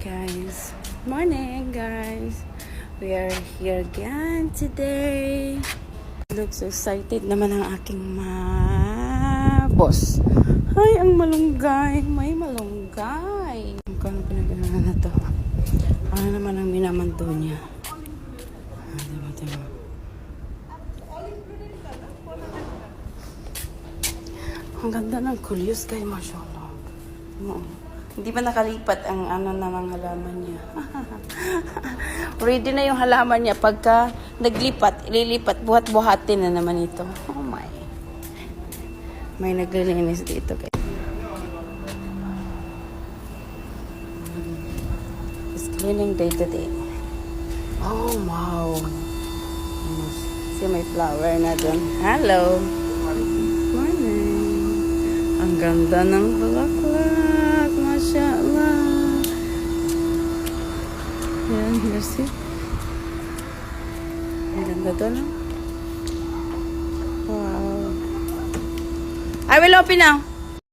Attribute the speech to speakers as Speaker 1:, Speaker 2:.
Speaker 1: guys. Morning guys. We are here again today. Look so excited naman ang aking boss. Ay, ang malunggay. May malunggay. Kung pinagana na to. Ano naman ang minamanto niya. Diba. Ang ganda ng kulyos kay mashallah. Hindi pa nakalipat ang ng halaman niya. Ready na yung halaman niya. Pagka naglipat, ililipat, buhat-buhatin na naman ito. Oh my. May naglilinis dito. It's cleaning day to day. Oh wow. See may flower na dun. Hello. Morning. Ang ganda ng bulaklak. Mashallah. Yan, here's it. Ang ganda to, no? Wow. I will open now.